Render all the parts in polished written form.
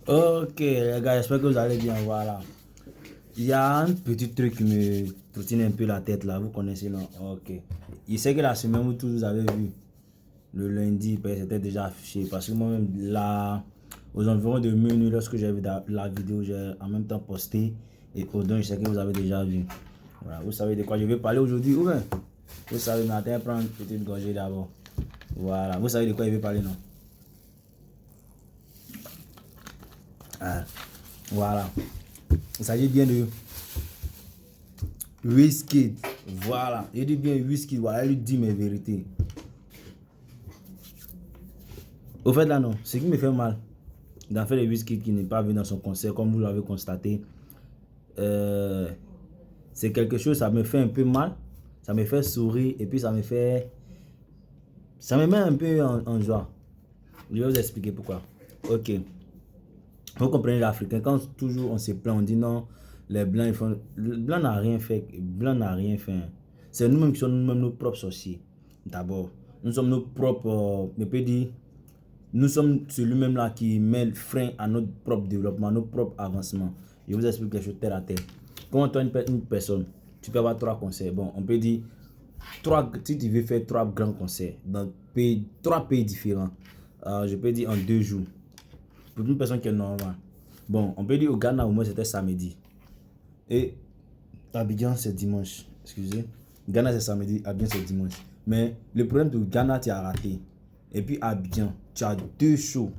Ok, les gars, j'espère que vous allez bien. Voilà. Il y a un petit truc qui me trottine un peu la tête là. Vous connaissez, non? Ok. Il sait que la semaine où tous vous avez vu, le lundi, ben, c'était déjà affiché. Parce que moi-même, là, aux environs de minuit, lorsque j'ai vu la vidéo, j'ai en même temps posté. Et Odon, je sais que vous avez déjà vu. Voilà. Vous savez de quoi je vais parler aujourd'hui, ou bien? Vous savez, matin, prendre une petite gorgée d'abord. Voilà. Vous savez de quoi je vais parler, non? Ah, voilà. Il s'agit bien de Wizkid, voilà. Il dit bien Wizkid, voilà, il lui dit mes vérités. Au fait, là, non, ce qui me fait mal, d'en faire le Wizkid qui n'est pas venu dans son concert, comme vous l'avez constaté, euh, c'est quelque chose, ça me fait un peu mal, ça me fait sourire, et puis ça me met un peu en joie. Je vais vous expliquer pourquoi. Ok. Vous comprenez l'Africain, quand toujours on se plaint, on dit non, les Blancs, ils font. Le Blanc n'a rien fait. Blanc n'a rien fait. C'est nous-mêmes qui sommes nous-mêmes nos propres sorciers. D'abord, nous sommes nos propres. Je peux dire, nous sommes celui-même là qui met le frein à notre propre développement, à notre propre avancement. Je vous explique les choses terre à terre. Quand toi, une personne, tu peux avoir 3 concerts. Bon, on peut dire, si tu veux faire 3 grands concerts dans 3 pays différents, je peux dire en 2 jours. Pour une personne qui est normale. Bon, on peut dire au Ghana, au moins c'était samedi. Et Abidjan, c'est dimanche. Excusez. Ghana, c'est samedi, Abidjan, c'est dimanche. Mais le problème de Ghana, tu as raté. Et puis Abidjan, tu as 2 shows.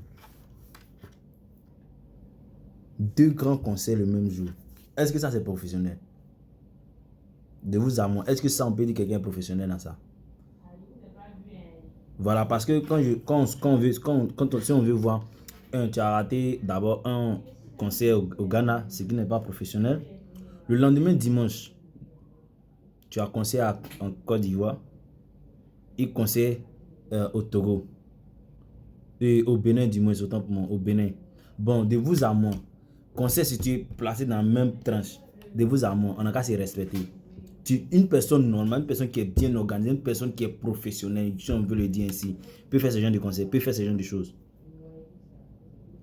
2 grands concerts le même jour. Est-ce que ça, c'est professionnel? De vous à moi, est-ce que ça, on peut dire quelqu'un est professionnel dans ça? Voilà, parce que si on veut voir, tu as raté d'abord un concert au Ghana, ce qui n'est pas professionnel. Le lendemain, dimanche, tu as concert en Côte d'Ivoire et concert au Togo. Et au Bénin, du moins, autant pour moi, au Bénin. Bon, de vous à moi, concert situé placé dans la même tranche, de vous à moi, on a qu'à se respecter. Une personne normale, une personne qui est bien organisée, une personne qui est professionnelle, si on veut le dire ainsi, peut faire ce genre de concert, peut faire ce genre de choses.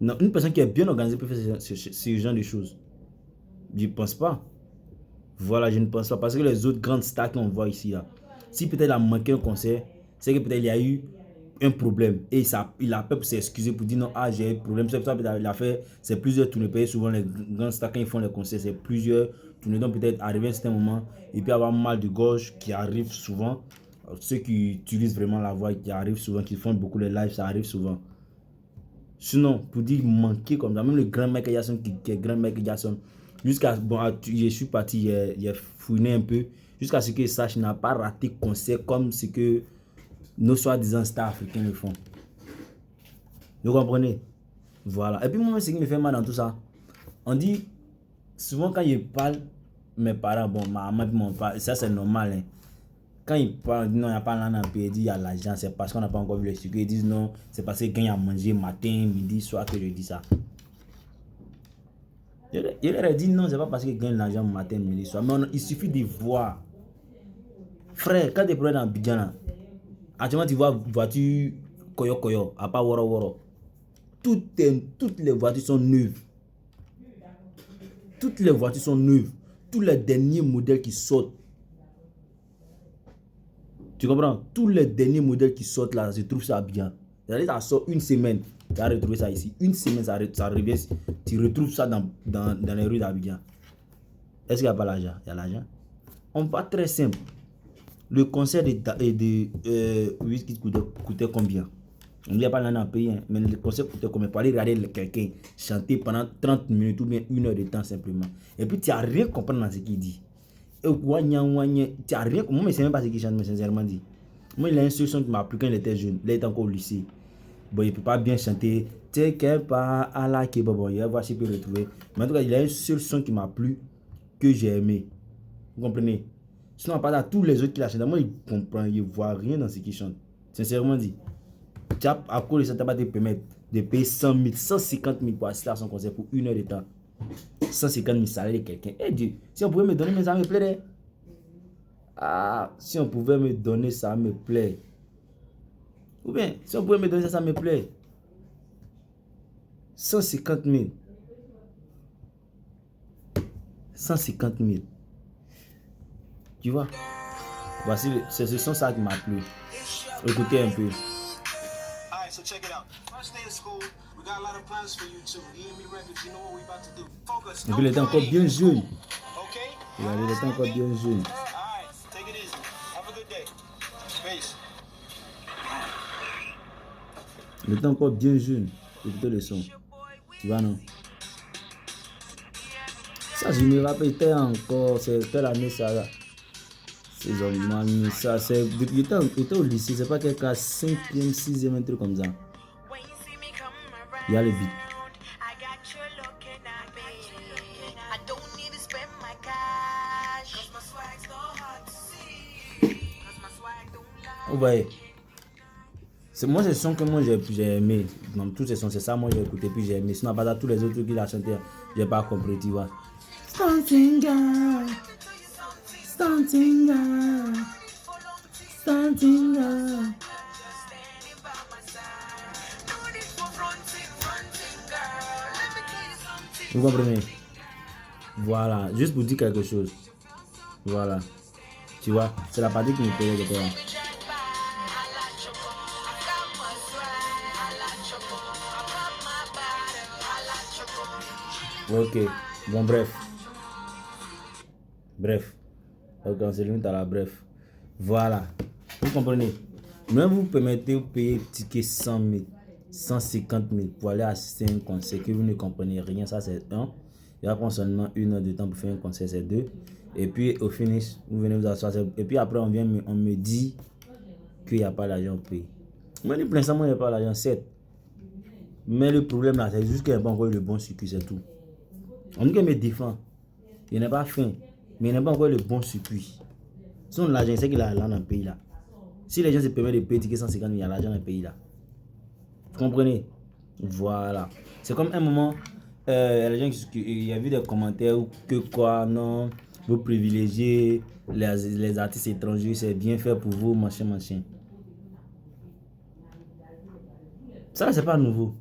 Non, une personne qui est bien organisée peut faire ce genre de choses. Je ne pense pas. Voilà, je ne pense pas. Parce que les autres grandes stars qu'on voit ici, là, si peut-être il a manqué un concert, c'est que peut-être il y a eu un problème. Et il a peur pour s'excuser, pour dire non, ah, j'ai un problème. C'est pour ça qu'il a fait, c'est plusieurs tournées payées. Souvent, les grandes stars, quand ils font les concerts, c'est plusieurs tournées. Donc, peut-être arriver à un certain moment, il peut y avoir mal de gorge qui arrive souvent. Ceux qui utilisent vraiment la voix, qui arrivent souvent, qui font beaucoup les lives, ça arrive souvent. Sinon, pour dire manquer comme ça, même le grand Michael Jackson qui est grand Michael Jackson, jusqu'à, bon, je suis parti, j'ai fouiné un peu, jusqu'à ce que sache, n'a pas raté concert comme ce que nos soi-disant stars africains le font. Vous comprenez? Voilà. Et puis moi, ce qui me fait mal dans tout ça, on dit, souvent quand je parle, mes parents, bon, ma maman, mon père, ça c'est normal, hein. Quand ils parlent, non, il n'y a pas là dans le pays, il y a l'argent, c'est parce qu'on n'a pas encore vu les sucres. Ils disent non, c'est parce qu'ils gagnent à manger matin, midi, soir que je dis ça. Il leur a dit non, c'est pas parce qu'ils gagnent l'argent matin, midi, soir. Mais il suffit de voir. Frère, quand tu es dans Abidjan, actuellement tu vois voiture Koyo Koyo, à part Woro Woro. Toutes les voitures sont neuves. Toutes les voitures sont neuves. Tous les derniers modèles qui sortent. Tu comprends? Tous les derniers modèles qui sortent là, je trouve ça à Abidjan. C'est-à-dire ça sort une semaine, tu as retrouvé ça ici. Une semaine, ça revient. Tu retrouves ça dans les rues d'Abidjan. Est-ce qu'il n'y a pas l'argent? Il y a l'argent. On va très simple. Le concert de Wizkid coûtait combien? On ne dit pas dans le pays, hein, mais le concert coûtait combien? Pour aller regarder quelqu'un chanter pendant 30 minutes ou bien 1 heure de temps simplement. Et puis tu n'as rien compris dans ce qu'il dit. Tu n'as rien compris. Moi, je ne sais même pas ce qu'il chante, mais sincèrement dit. Moi, il a un seul son qui m'a plu quand il était jeune. Là, il était encore au lycée. Bon, il ne peut pas bien chanter. Tu sais pas à la qui bon, il va voir s'il peut retrouver. Mais en tout cas, il a un seul son qui m'a plu, que j'ai aimé. Vous comprenez? Sinon, à part ça, tous les autres qui la chantent, moi, ils comprennent, ils ne voient rien dans ce qu'ils chantent. Sincèrement dit. Tu as, à cause de ça, tu vas te permettre de payer 100 000, 150 000 pour assister à son concert pour 1 heure de temps. 150 000 salaires de quelqu'un. Eh Dieu, si on pouvait me donner, mais ça me plairait. Ah, si on pouvait me donner, ça me plaît. Ou bien, si on pouvait me donner ça, ça me plaît. 150 000. 150 000. Tu vois? Voici, c'est ce son ça qui m'a plu. Écoutez un peu. Et puis il était encore bien jeune. Regardez, il était encore bien jeune. Il était encore bien jeune. Écoutez le son. Tu vois, non? Ça, je me rappelle, encore, c'était l'année, ça. Ces hommes, ça, c'est. Il était au lycée, c'est pas quelqu'un 5e, 6e, un truc comme ça. Il y a le beat. Vous voyez, moi, c'est le son que moi j'ai aimé. Dans tous ces sons, c'est ça, moi j'ai écouté, puis j'ai aimé. Sinon, pas tous les autres trucs qu'il a chanté, j'ai pas compris, tu vois. Stunting girl, stunting girl, stunting girl. Vous comprenez? Voilà, juste pour dire quelque chose. Voilà. Tu vois, c'est la partie qui me plaît de toi. Ok, bon, bref. Ok, on se limite à la bref. Voilà. Vous comprenez? Même vous permettez de payer ticket 100 000, 150 000 pour aller assister à un concert que vous ne comprenez rien. Ça, c'est un. Il va prendre seulement 1 heure de temps pour faire un concert, c'est 2. Et puis, au finish, vous venez vous asseoir. Et puis après, on me dit qu'il n'y a pas l'argent pour payer. Moi, pour l'instant, moi, il n'y a pas l'argent, certes. Mais le problème là, c'est juste qu'il n'y a pas encore le bon circuit, c'est tout. On dit qu'il me défend. Il n'est pas fin, mais il n'a pas encore le bon circuit. Sinon, l'argent, c'est qu'il a l'argent dans le pays là. Si les gens se permettent de payer 150 000, il y a l'argent dans le pays là. Vous comprenez? Voilà. C'est comme un moment, il y a eu des commentaires que quoi, non, vous privilégiez les artistes étrangers, c'est bien fait pour vous, machin. Ça, c'est pas nouveau.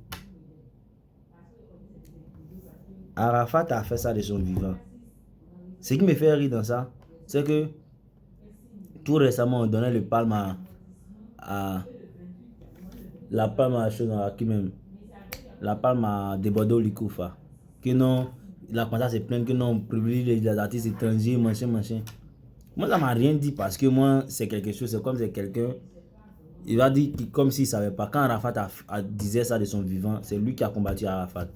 Arafat a fait ça de son vivant. Ce qui me fait rire dans ça, c'est que tout récemment, on donnait le palme la palme à qui même, la palme à Debodo Likoufa. Que non, la commencé se plaindre que non, on privilégie les artistes étrangers, machin. Moi, ça m'a rien dit parce que moi, c'est quelque chose, c'est comme c'est quelqu'un, il va dire comme s'il ne savait pas. Quand Arafat disait ça de son vivant, c'est lui qui a combattu Arafat.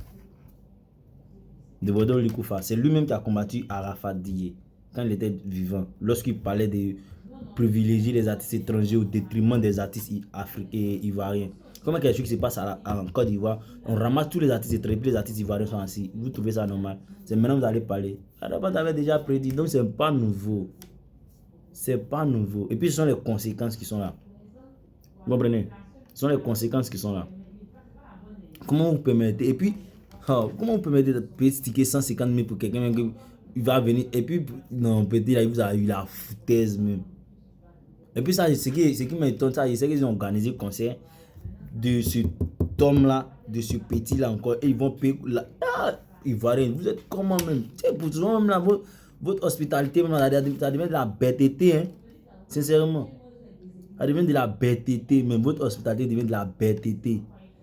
Debodo Likoufa, c'est lui-même qui a combattu Arafat d'hier, quand il était vivant, lorsqu'il parlait de privilégier les artistes étrangers au détriment des artistes africains et ivoiriens. Comment quelque chose qui se passe en Côte d'Ivoire, on ramasse tous les artistes étrangers, les artistes ivoiriens sont assis. Vous trouvez ça normal? C'est maintenant que vous allez parler. Arafat avait déjà prédit, donc c'est pas nouveau. C'est pas nouveau. Et puis ce sont les conséquences qui sont là. Vous comprenez? Ce sont les conséquences qui sont là. Comment vous permettez? Et puis, comment vous permettez de payer ce ticket 150 000 pour quelqu'un qui va venir? Et puis, non, peut-être il vous a eu la foutaise même. Et puis ça, ce qui m'étonne, c'est qu'ils ont organisé le concert de ce homme-là, de ce petit-là encore, et ils vont payer la... Ivoirien, vous êtes comment même? Pour tout le monde, là, votre hospitalité, ça devient de la bêteté, hein? Sincèrement. Ça devient de la bêteté, même votre hospitalité devient de la bêteté.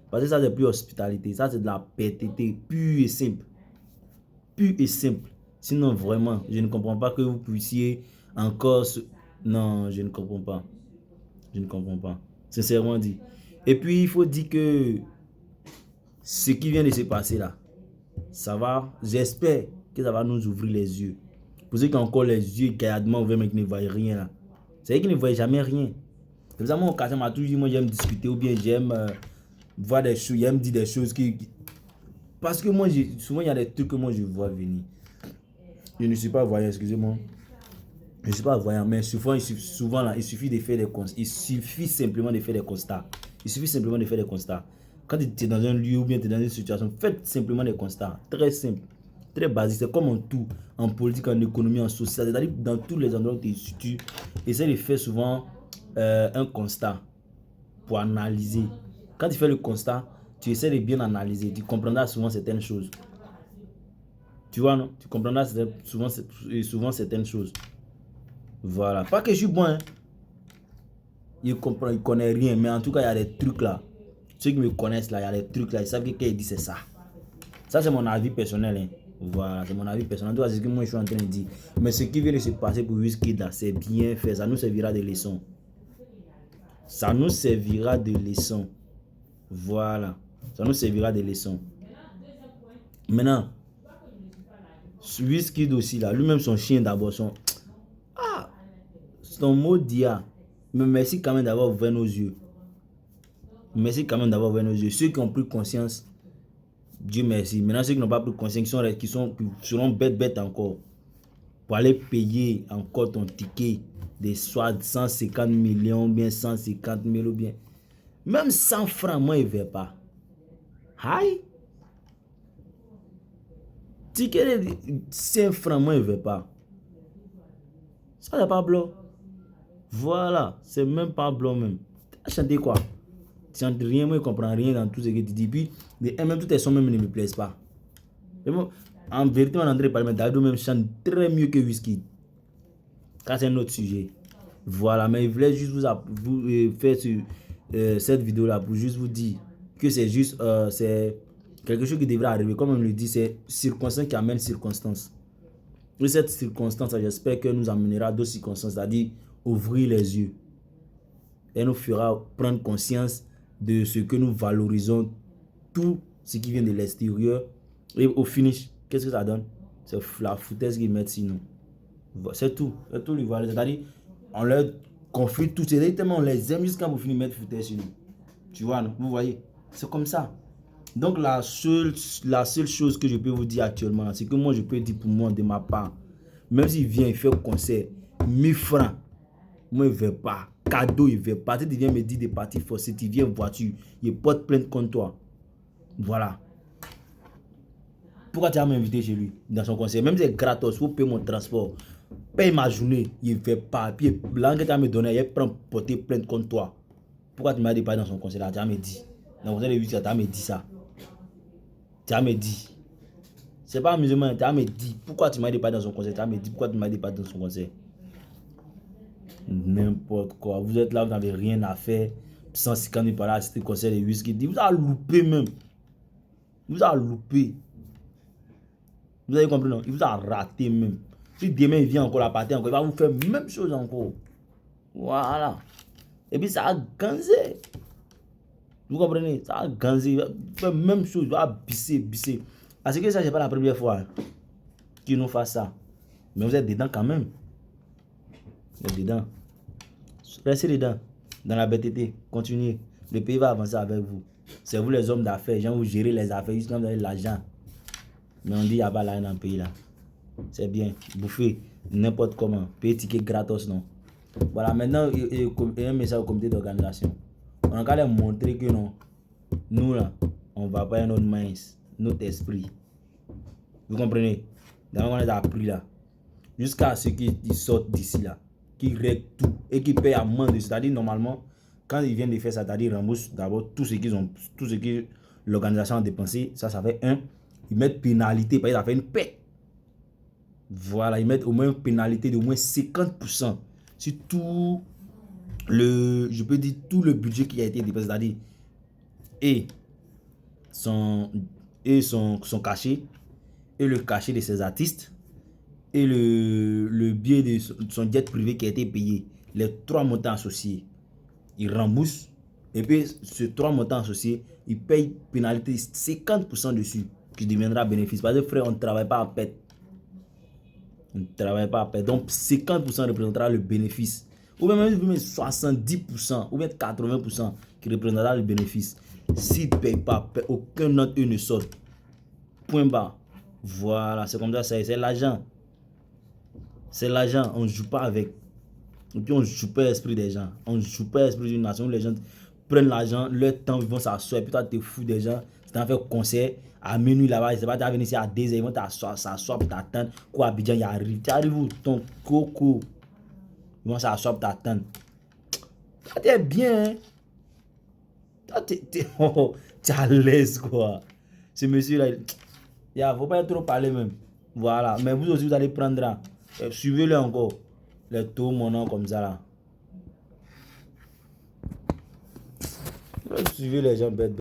Parce que ça, c'est plus hospitalité, ça, c'est de la bêteté, pure et simple. Pure et simple. Sinon, vraiment, je ne comprends pas que vous puissiez encore... Non, je ne comprends pas. Je ne comprends pas. Sincèrement dit. Et puis, il faut dire que ce qui vient de se passer là, ça va, j'espère que ça va nous ouvrir les yeux. Pour ceux qui ont encore les yeux gaillardement ouverts mais qui ne voient rien là. C'est vrai qu'ils ne voient jamais rien. C'est pour ça que moi, au cas m'a toujours dit, moi j'aime discuter ou bien j'aime voir des choses, j'aime dire des choses qui... Parce que moi, souvent il y a des trucs que moi je vois venir. Je ne suis pas voyant, excusez-moi. Je ne suis pas voyant, mais souvent là, il suffit de faire des constats. Il suffit simplement de faire des constats. Quand tu es dans un lieu ou bien tu es dans une situation, faites simplement des constats. Très simple, très basique. C'est comme en tout, en politique, en économie, en social. C'est-à-dire dans tous les endroits où tu es situé, essaie de faire souvent un constat pour analyser. Quand tu fais le constat, tu essaies de bien analyser, tu comprendras souvent certaines choses. Tu vois, non? Tu comprendras souvent certaines choses. Voilà. Pas que je suis bon, hein. Il connaît rien, mais en tout cas, il y a des trucs là. Ceux qui me connaissent là, il y a des trucs là, ils savent que quand il dit c'est ça. Ça, c'est mon avis personnel. Hein. Voilà, c'est mon avis personnel. C'est ce que moi je suis en train de dire. Mais ce qui vient de se passer pour Wizkid là, c'est bien fait. Ça nous servira de leçon. Ça nous servira de leçon. Voilà. Ça nous servira de leçon. Maintenant, Wizkid aussi là, lui-même son chien d'abord, son mot d'IA. Mais merci quand même d'avoir ouvert nos yeux. Merci quand même d'avoir ouvert nos yeux. Ceux qui ont pris conscience, Dieu merci. Maintenant, ceux qui n'ont pas pris conscience, qui seront bêtes encore. Pour aller payer encore ton ticket de soit 150 millions, ou bien 150 000 ou bien. Même 100 francs, moi, il ne veut pas. Aïe! Ticket de 5 francs, moi, il ne veut pas. Ça, c'est pas blanc. Voilà, c'est même pas blanc même. Tu as chanté quoi? Tu chantes rien, moi je comprends rien dans tout ce que tu dis. Puis, même toutes tes sons même ne me plaisent pas. Bon, en vérité, on André Palmer, Davido même chante très mieux que Wizkid. Ça, c'est un autre sujet. Voilà, mais je voulais juste vous faire cette vidéo là pour juste vous dire que c'est juste c'est quelque chose qui devrait arriver. Comme on le dit, c'est circonstance qui amène circonstance. Et cette circonstance, j'espère que nous amènera d'autres circonstances, c'est-à-dire ouvrir les yeux. Et nous fera prendre conscience de ce que nous valorisons, tout ce qui vient de l'extérieur. Et au finish, qu'est-ce que ça donne? C'est la foutaise qu'ils mettent sur nous. C'est tout. C'est tout. C'est-à-dire, on leur confie tout. C'est tellement on les aime jusqu'à vous finir de mettre foutaise sur nous. Tu vois, non? Vous voyez? C'est comme ça. Donc, la seule chose que je peux vous dire actuellement, c'est que moi, je peux dire pour moi, de ma part, même s'il vient, il fait un concert, 1000 francs, moi, il ne veut pas. Cadeau, il ne veut pas. Tu viens me dire de partir forcer, tu viens en voiture, il porte plainte contre toi. Voilà. Pourquoi tu as m'invité chez lui, dans son concert? Même si c'est gratos, il faut payer mon transport. Paye ma journée, il ne fait pas. Puis, l'angle que tu as me donné, il prend porter plainte contre toi. Pourquoi tu m'as dit pas dans son concert là? Tu as me dit. Dans le concert de 8, tu as me dit ça. Tu as me dit. C'est pas amusement, tu as me dit. Pourquoi tu m'as dit pas dans son concert? Tu as me dit pourquoi tu m'as dit pas dans son concert? N'importe quoi. Vous êtes là, vous n'avez rien à faire. 150 000 par là, c'était le concert de Wizkid. Vous avez loupé même. Vous avez loupé. Vous avez compris, non? Il vous a raté même. Si demain il vient encore la partie, encore, il va vous faire même chose encore. Voilà. Et puis ça a ganzé. Vous comprenez? Ça a ganzé. Il va faire même chose. Il va bisser. Parce que ça, c'est pas la première fois qu'il nous fasse ça. Mais vous êtes dedans quand même. Vous êtes dedans. Restez dedans. Dans la BTT. Continuez. Le pays va avancer avec vous. C'est vous les hommes d'affaires. Gens, vous gérez les affaires. Juste quand vous avez l'argent. Mais on dit qu'il n'y a pas l'argent dans le pays là. C'est bien. Bouffer n'importe comment. Payer ticket gratos, non. Voilà, maintenant, il y a un message au comité d'organisation. On a qu'à leur montrer que non. Nous là, on ne va pas à notre main, notre esprit. Vous comprenez? Dans on les a appris là. Jusqu'à ce qu'ils sortent d'ici là. Qu'ils règlent tout. Et qu'ils payent à main de. C'est-à-dire, normalement, quand ils viennent de faire ça, c'est-à-dire, ils remboursent d'abord tout ce que l'organisation a dépensé. Ça fait 1. Ils mettent pénalité. Parce que ça fait une paix. Voilà, ils mettent au moins une pénalité d'au moins 50% sur tout je peux dire tout le budget qui a été dépensé, c'est-à-dire son cachet, et le cachet de ses artistes, et le billet de son jet privé qui a été payé. Les 3 montants associés, ils remboursent, et puis ces 3 montants associés, ils payent pénalité 50% dessus, qui deviendra bénéfice. Parce que frère, on ne travaille pas à pète. On ne travaille pas à perdre. Donc 50% représentera le bénéfice. Ou même 70% ou même 80% qui représentera le bénéfice. S'ils ne payent pas, aucun autre eux ne sort. Point barre. Voilà, c'est comme ça, c'est l'argent. C'est l'argent, on ne joue pas avec. Et puis on ne joue pas l'esprit des gens. On ne joue pas l'esprit d'une nation où les gens prennent l'argent, leur temps, ils vont s'asseoir. Et puis toi, tu es fou des gens. C'est en fait concert à minuit là-bas. Je sais pas, tu vas venir ici à 2h, ils vont s'asseoir pour t'attendre. Quoi, Abidjan, il arrive. Tu arrives où ton coco? Ils vont s'asseoir pour t'attendre. Ça t'es bien, hein? Toi, t'es à l'aise, quoi. Ce monsieur-là, il ne faut pas trop parler même. Voilà. Mais vous aussi, vous allez prendre là. Suivez-le encore. Les taux, mon nom, comme ça là. Suivez les gens bêtes.